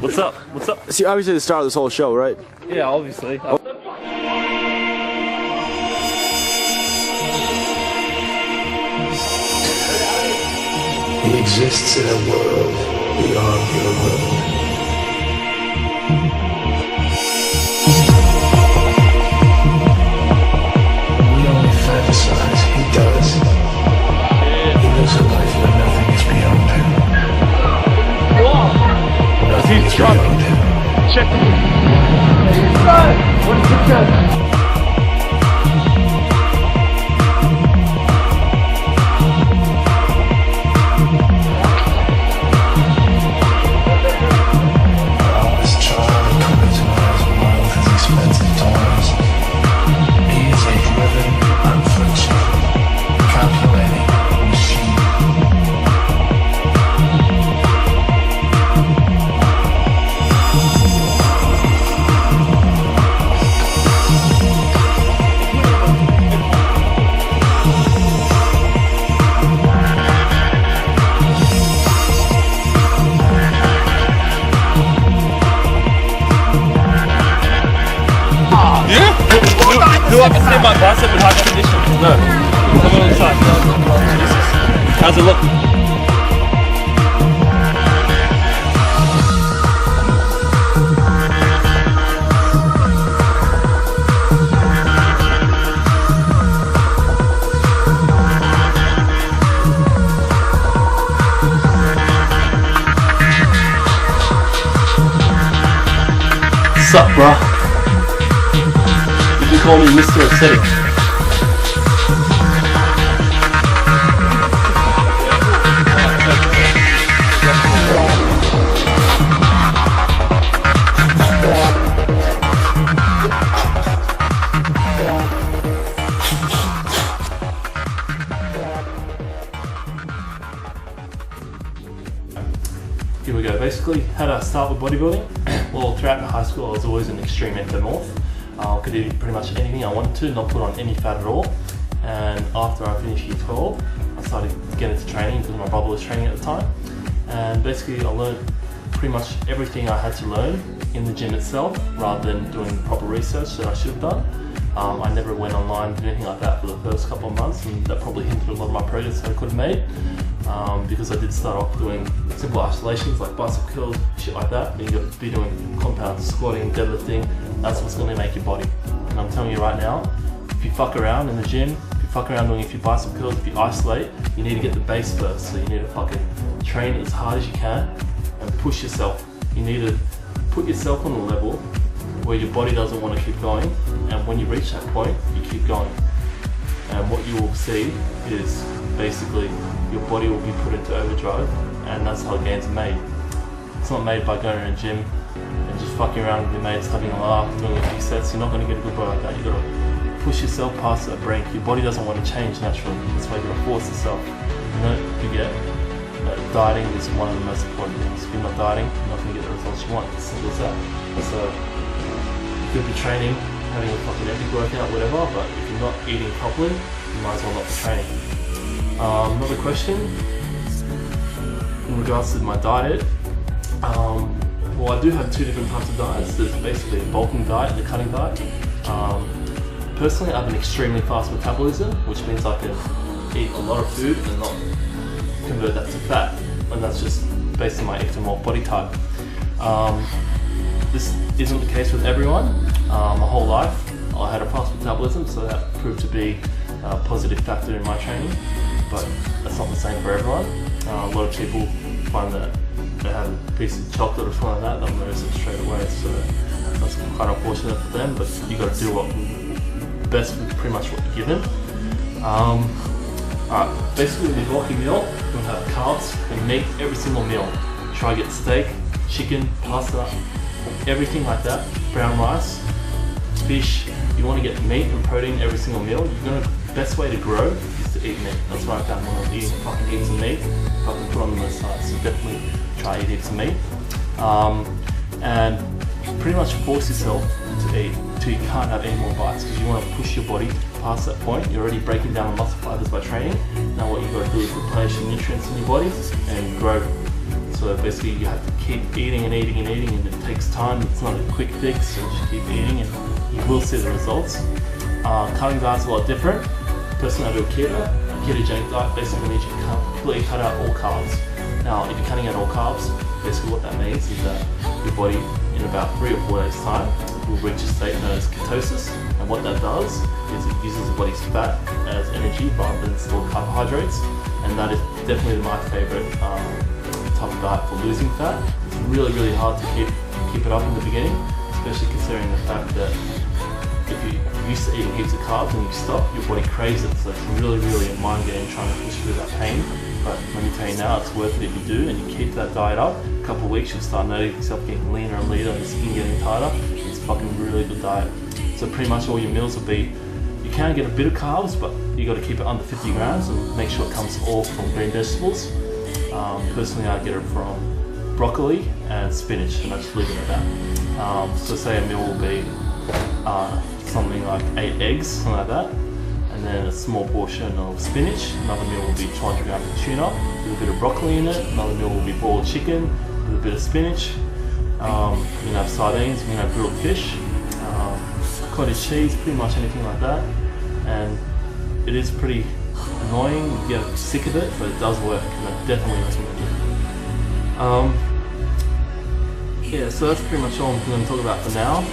What's up? What's up? See, obviously the star of this whole show, right? Yeah, obviously. He exists in a world beyond your world. We only fantasize, he does. He lives a life where nothing is beyond him. Nothing is beyond him. Check it. What is the chest? Who haven't seen my bicep in high condition? No. Come on inside. How's it look? Sup, bro? You call me Mr. Aesthetic. Here we go. Basically, how did I start with bodybuilding? Well, throughout high school I was always an extreme ectomorph. I could eat pretty much anything I wanted to, not put on any fat at all. And after I finished year 12, I started getting into training because my brother was training at the time. And basically I learned pretty much everything I had to learn in the gym itself rather than doing proper research that I should have done. I never went online, did anything like that for the first couple of months, and that probably hindered a lot of my progress that I could have made. Because I did start off doing simple isolations like bicep curls, shit like that. Then you got to be doing compound squatting, deadlifting. That's what's going to make your body. And I'm telling you right now, if you fuck around in the gym, if you fuck around doing a few bicep curls, if you isolate, you need to get the base first. So you need to fucking train as hard as you can and push yourself. You need to put yourself on a level where your body doesn't want to keep going, and when you reach that point, you keep going. And what you will see is basically your body will be put into overdrive, and that's how gains are made. It's not made by going to a gym and just fucking around with your mates, having a laugh, doing a few sets. You're not going to get a good body like that. You've got to push yourself past that brink. Your body doesn't want to change naturally. That's why you've got to force yourself. And don't forget that dieting is one of the most important things. If you're not dieting, you're not going to get the results you want. It's simple as that. So you could be training, having a fucking epic workout, whatever, but if you're not eating properly, you might as well not be training. Another question in regards to my diet. Well, I do have two different types of diets. There's basically a bulking diet and a cutting diet. Personally, I have an extremely fast metabolism, which means I can eat a lot of food and not convert that to fat, and that's just based on my ectomorph body type. This isn't the case with everyone. My whole life I had a fast metabolism, so that proved to be a positive factor in my training, but that's not the same for everyone. A lot of people find that they have a piece of chocolate or something like that, they'll notice it straight away, so that's quite unfortunate for them, but you got to do what best with pretty much what you're given. Alright, basically with your bulking meal, you'll have carbs and meat every single meal. Try to get steak, chicken, pasta, everything like that, brown rice, fish. You want to get meat and protein every single meal. The best way to grow is to eat meat. That's what I found when I was eating fucking heaps of meat. I can put on the side, so definitely try eat heaps of meat. And pretty much force yourself to eat until you can't have any more bites, because you want to push your body past that point. You're already breaking down the muscle fibers by training. Now what you've got to do is replenish the nutrients in your body and grow. So basically you have to keep eating and eating and eating, and it takes time. It's not a quick fix, so just keep eating and you will see the results. Cutting diet's a lot different. Personally, I do a ketogenic diet. Basically means you completely cut out all carbs. Now, if you're cutting out all carbs, basically what that means is that your body in about 3 or 4 days time will reach a state known as ketosis, and what that does is it uses the body's fat as energy rather than stored carbohydrates, and that is definitely my favorite type of diet for losing fat. It's really, really hard to keep it up in the beginning, especially considering the fact that if you're used to eating heaps of carbs and you stop, your body craves it, so it's really, really a mind game trying to push through that pain. But let me tell you now, it's worth it if you do, and you keep that diet up. A couple of weeks, you'll start noticing yourself getting leaner and leaner, and your skin getting tighter. It's fucking really good diet. So pretty much all your meals will be, you can get a bit of carbs, but you got to keep it under 50 grams and make sure it comes all from green vegetables. Personally, I get it from broccoli and spinach, and I just leave it at that. So say a meal will be something like 8 eggs, something like that, and then a small portion of spinach. Another meal will be 200 grams of tuna with a bit of broccoli in it. Another meal will be boiled chicken with a bit of spinach. You can have sardines, you can have grilled fish, cottage cheese, pretty much anything like that. And it is pretty annoying, you get sick of it, but it does work, and I definitely recommend it. Yeah, so that's pretty much all I'm going to talk about for now.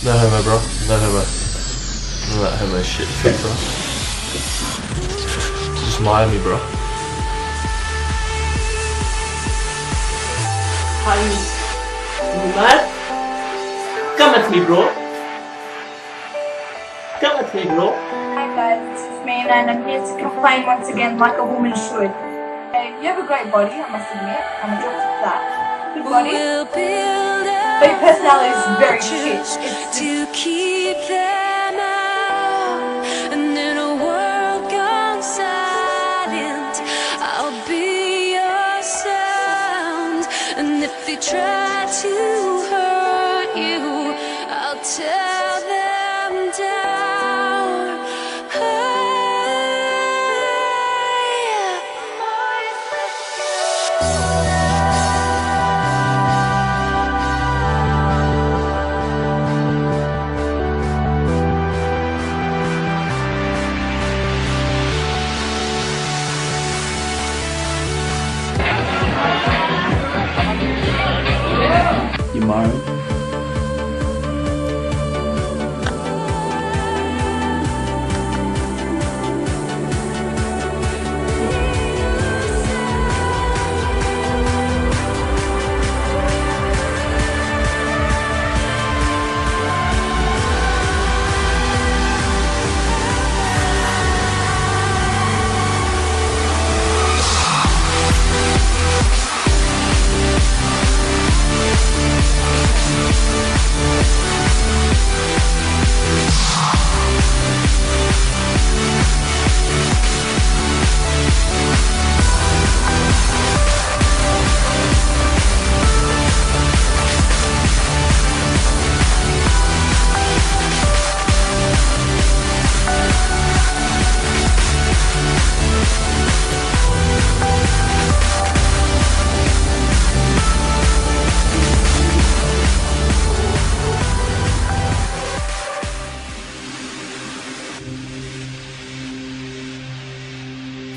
No homo, bro. No homo. None of that homo shit, bro. Just Miami, bro. Are you mad? Come at me, bro. Come at me, bro. Hi guys, this is Mina and I'm here to complain once again like a woman should. You have a great body, I must admit. I'm a drop of that. Good body. But your personality is very shit. It's to keep them out, and in a world gone silent, I'll be your sound. And if they try to hurt you, I'll tear them down. You married?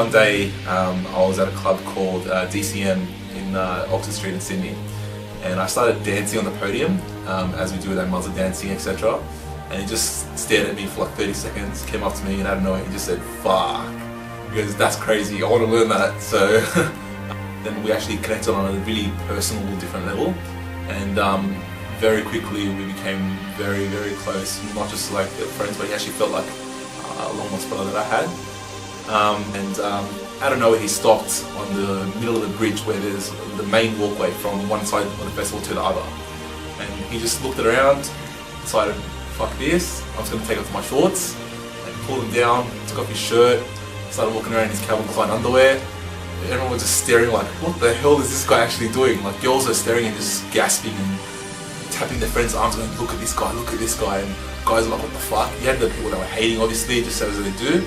one day I was at a club called DCM in Oxford Street in Sydney, and I started dancing on the podium as we do that muzzle dancing, etc. And he just stared at me for like 30 seconds, came up to me, and out of nowhere he just said, "Fuck," because that's crazy, I want to learn that. So then we actually connected on a really personal, different level, and very quickly we became very, very close. Not just like friends, but he actually felt like a long lost brother that I had. Out of nowhere he stopped on the middle of the bridge where there's the main walkway from one side of the festival to the other, and he just looked around, decided, "Fuck this, I'm just going to take off my shorts," and pulled them down, took off his shirt, started walking around in his Calvin Klein underwear. Everyone was just staring like, what the hell is this guy actually doing? Like, girls are staring and just gasping and tapping their friends' arms going, "Look at this guy, look at this guy," and guys were like, "What the fuck?" You had the people that were hating, obviously, just as they do.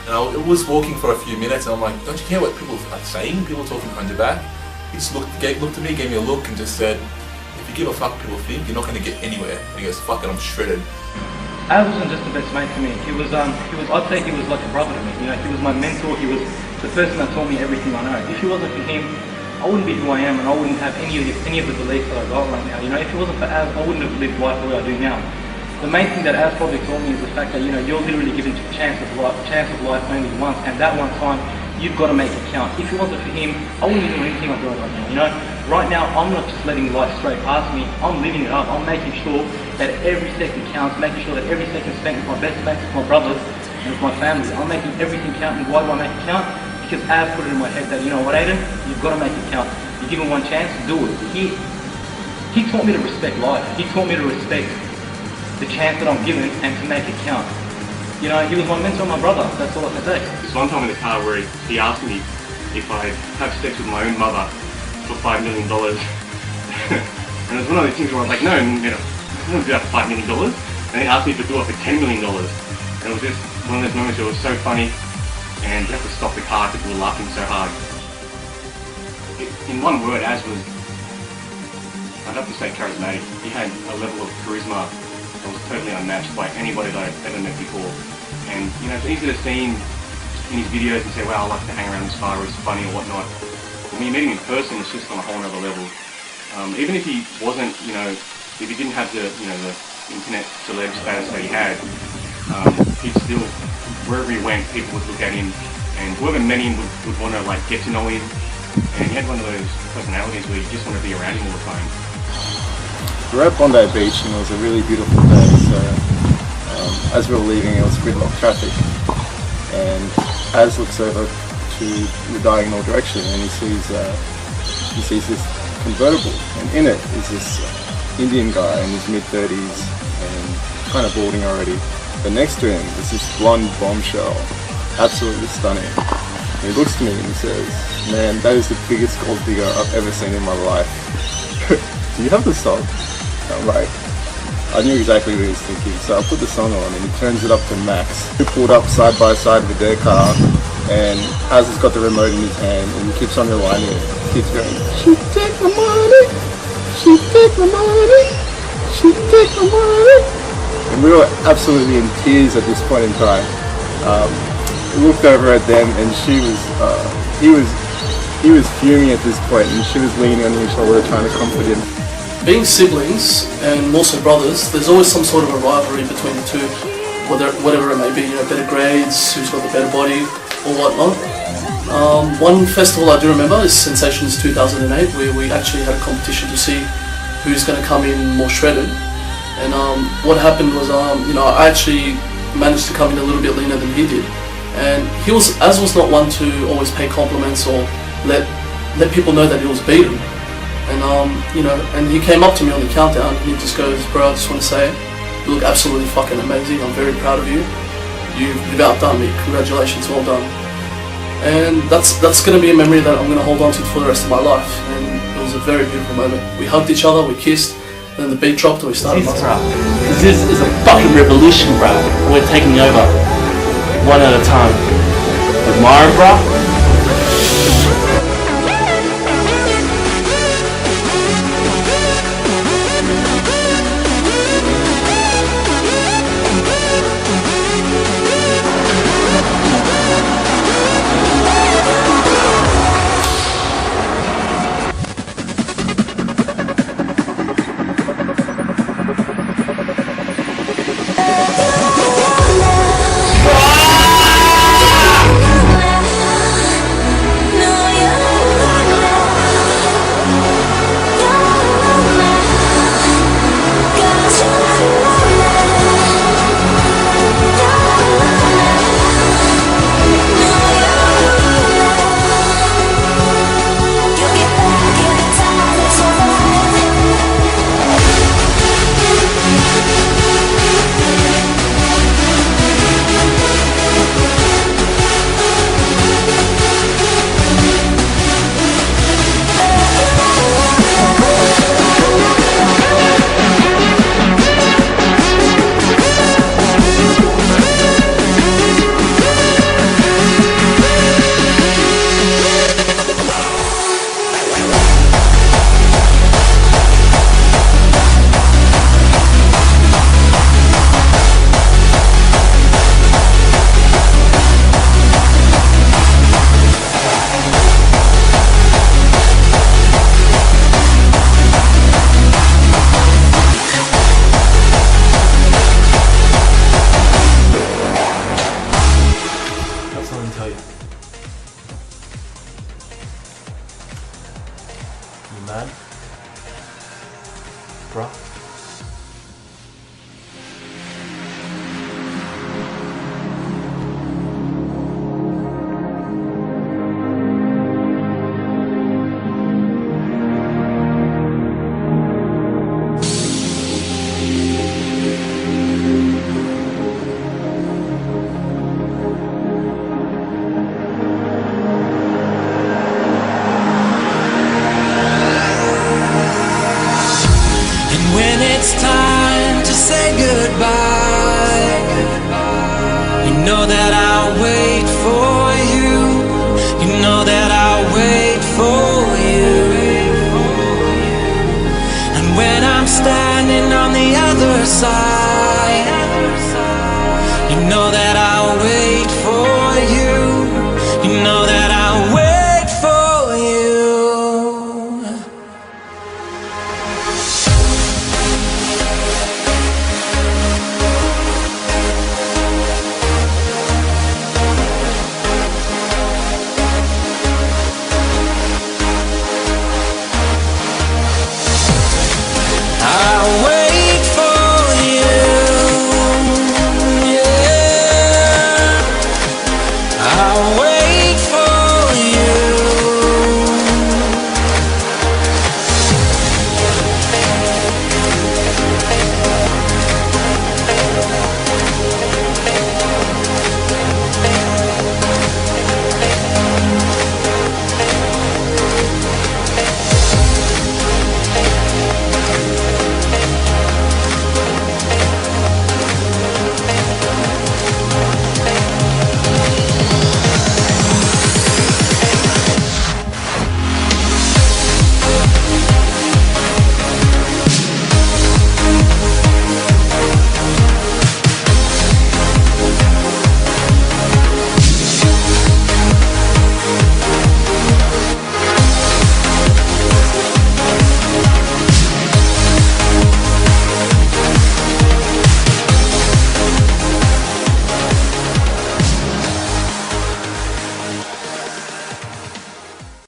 And I was walking for a few minutes and I'm like, "Don't you care what people are saying? People talking behind your back." He just looked at me, gave me a look and just said, "If you give a fuck what people think, you're not going to get anywhere." And he goes, "Fuck it, I'm shredded." Al wasn't just the best mate to me. I'd say he was like a brother to me. You know, he was my mentor. He was the person that taught me everything I know. If it wasn't for him, I wouldn't be who I am, and I wouldn't have any of the beliefs that I got right now. You know, if it wasn't for Az, I wouldn't have lived life the way I do now. The main thing that Az probably taught me is the fact that, you know, you're literally given a chance of life only once, and that one time you've got to make it count. If it wasn't for him, I wouldn't be doing anything I'm doing right now. You know, right now I'm not just letting life stray past me. I'm living it up. I'm making sure that every second counts, making sure that every second spent with my best mates, with my brothers, and with my family. I'm making everything count. And why do I make it count? Because Az put it in my head that, you know what, Aiden, you've got to make it count. You're given one chance, do it. He taught me to respect life. He taught me to respect the chance that I'm given and to make it count. You know, he was my mentor, my brother. That's all I can say. There's one time in the car where he asked me if I'd have sex with my own mother for $5 million. And it was one of those things where I was like, no, I don't do that for $5 million. And he asked me to do it for $10 million. And it was just one of those moments where it was so funny, and you have to stop the car because we were laughing so hard. In one word, Az was, I'd have to say, charismatic. He had a level of charisma that was totally unmatched by anybody that I've ever met before. And, you know, it's easy to see him in his videos and say, wow, I like to hang around this bar, it's funny or whatnot. But when you meet him in person, it's just on a whole other level. Even if he wasn't, you know, if he didn't have the, you know, the internet celeb status that he had, he'd still, wherever he went, people would look at him, and whoever met him would want to, like, get to know him. And he had one of those personalities where you just want to be around him all the time. We're at Bondi Beach and it was a really beautiful day, so as we were leaving it was gridlock traffic, and Az looks over to the diagonal direction and he sees this convertible, and in it is this Indian guy in his mid-30s and kind of balding already, but next to him is this blonde bombshell, absolutely stunning. And he looks to me and he says, "Man, that is the biggest gold digger I've ever seen in my life." "Do you have the song?" I'm like, I knew exactly what he was thinking, so I put the song on and he turns it up to max. We pulled up side by side with their car, and Az has got the remote in his hand and he keeps on rewinding it. He keeps going, "She take my money, she take my money, she take my money." And we were absolutely in tears at this point in time. We looked over at them and he was fuming at this point, and she was leaning on his shoulder trying to comfort him. Being siblings, and more so brothers, there's always some sort of a rivalry between the two, whatever it may be, you know, better grades, who's got the better body, or whatnot. One festival I do remember is Sensations 2008, where we actually had a competition to see who's going to come in more shredded. And what happened was, you know, I actually managed to come in a little bit leaner than he did. And Az was not one to always pay compliments or let people know that he was beaten. And you know, and he came up to me on the countdown and he just goes, "Bro, I just want to say, you look absolutely fucking amazing. I'm very proud of you. You've outdone me. Congratulations, well done." And that's going to be a memory that I'm going to hold on to for the rest of my life. And it was a very beautiful moment. We hugged each other, we kissed, and then the beat dropped and we started. Zyzz, bro. Zyzz is a fucking revolution, bro. We're taking over one at a time. With Mara, bro. man. Bruh.